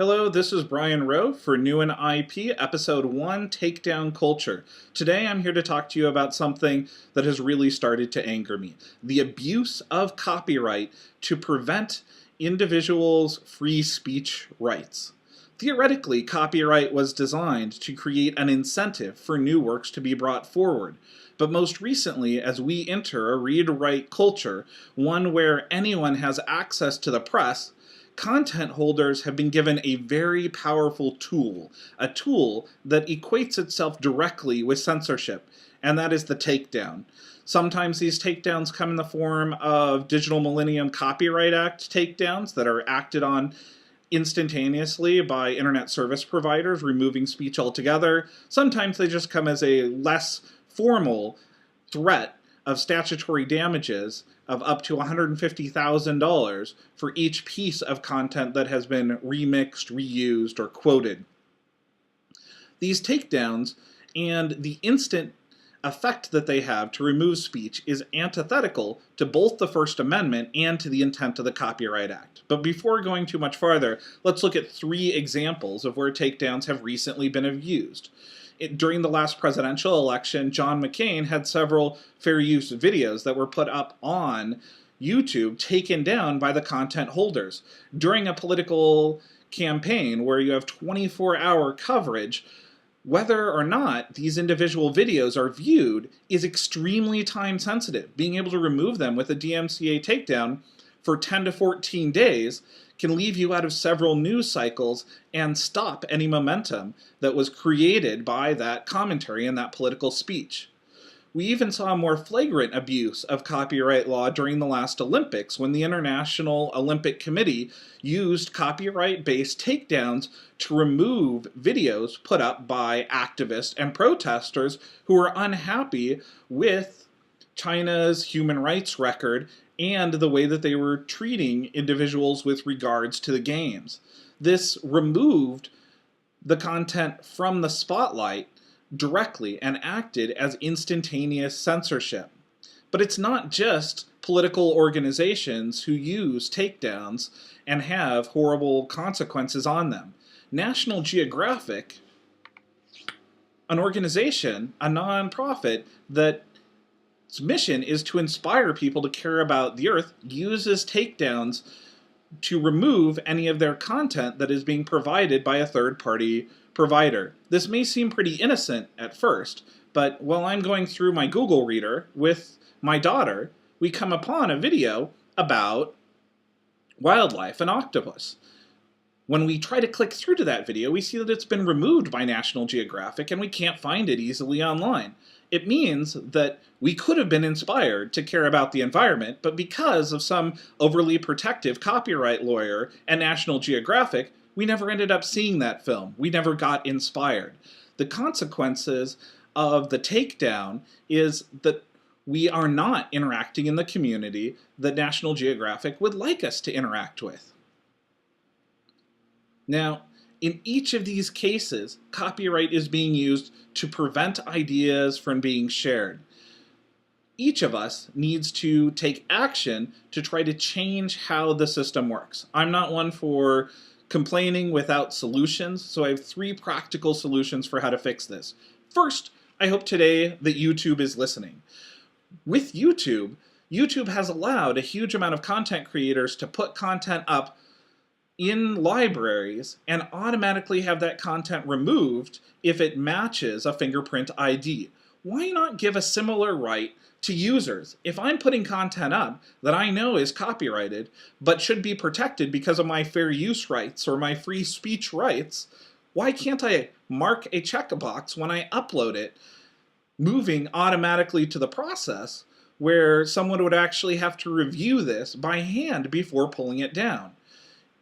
Hello, this is Brian Rowe for NIIP, Episode 1, Takedown Culture. Today I'm here to talk to you about something that has really started to anger me. The abuse of copyright to prevent individuals' free speech rights. Theoretically, copyright was designed to create an incentive for new works to be brought forward. But most recently, as we enter a read-write culture, one where anyone has access to the press, content holders have been given a very powerful tool, a tool that equates itself directly with censorship, and that is the takedown. Sometimes these takedowns come in the form of Digital Millennium Copyright Act takedowns that are acted on instantaneously by internet service providers, removing speech altogether. Sometimes they just come as a less formal threat of statutory damages of up to $150,000 for each piece of content that has been remixed, reused, or quoted. These takedowns and the instant effect that they have to remove speech is antithetical to both the First Amendment and to the intent of the Copyright Act. But before going too much farther, let's look at 3 examples of where takedowns have recently been abused. During the last presidential election, John McCain had several fair use videos that were put up on YouTube taken down by the content holders. During a political campaign where you have 24-hour coverage, whether or not these individual videos are viewed is extremely time sensitive. Being able to remove them with a DMCA takedown for 10 to 14 days can leave you out of several news cycles and stop any momentum that was created by that commentary and that political speech. We even saw a more flagrant abuse of copyright law during the last Olympics when the International Olympic Committee used copyright-based takedowns to remove videos put up by activists and protesters who were unhappy with China's human rights record and the way that they were treating individuals with regards to the games. This removed the content from the spotlight directly and acted as instantaneous censorship. But it's not just political organizations who use takedowns and have horrible consequences on them. National Geographic, an organization, a nonprofit that its mission is to inspire people to care about the earth, uses takedowns to remove any of their content that is being provided by a third-party provider. This may seem pretty innocent at first, but while I'm going through my Google Reader with my daughter, we come upon a video about wildlife and octopus. When we try to click through to that video, we see that it's been removed by National Geographic and we can't find it easily online. It means that we could have been inspired to care about the environment, but because of some overly protective copyright lawyer and National Geographic, we never ended up seeing that film. We never got inspired. The consequences of the takedown is that we are not interacting in the community that National Geographic would like us to interact with. Now, in each of these cases, copyright is being used to prevent ideas from being shared. Each of us needs to take action to try to change how the system works. I'm not one for complaining without solutions, so I have 3 practical solutions for how to fix this. First, I hope today that YouTube is listening. With YouTube, YouTube has allowed a huge amount of content creators to put content up in libraries and automatically have that content removed if it matches a fingerprint ID. Why not give a similar right to users? If I'm putting content up that I know is copyrighted but should be protected because of my fair use rights or my free speech rights, why can't I mark a checkbox when I upload it, moving automatically to the process where someone would actually have to review this by hand before pulling it down?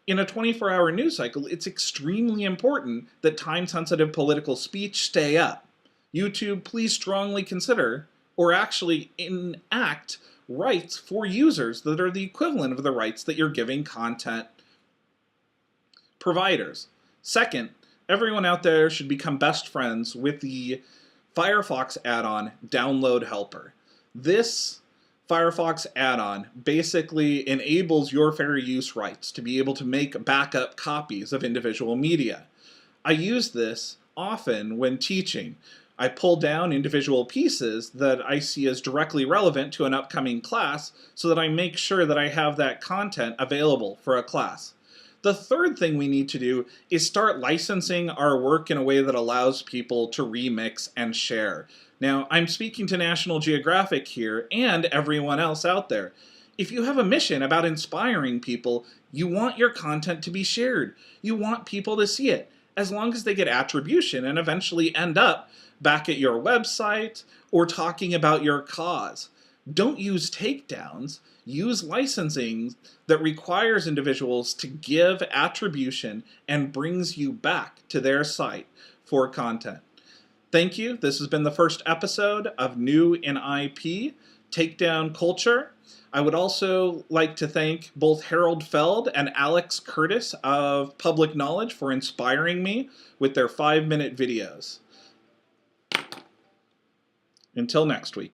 In a 24-hour news cycle, it's extremely important that time-sensitive political speech stay up. YouTube, please strongly consider, or actually enact, rights for users that are the equivalent of the rights that you're giving content providers. Second, everyone out there should become best friends with the Firefox add-on Download Helper. This Firefox add-on basically enables your fair use rights to be able to make backup copies of individual media. I use this often when teaching. I pull down individual pieces that I see as directly relevant to an upcoming class so that I make sure that I have that content available for a class. The third thing we need to do is start licensing our work in a way that allows people to remix and share. Now, I'm speaking to National Geographic here and everyone else out there. If you have a mission about inspiring people, you want your content to be shared. You want people to see it, as long as they get attribution and eventually end up back at your website or talking about your cause. Don't use takedowns, use licensing that requires individuals to give attribution and brings you back to their site for content. Thank you. This has been the first episode of New in IP, Takedown Culture. I would also like to thank both Harold Feld and Alex Curtis of Public Knowledge for inspiring me with their 5-minute videos. Until next week.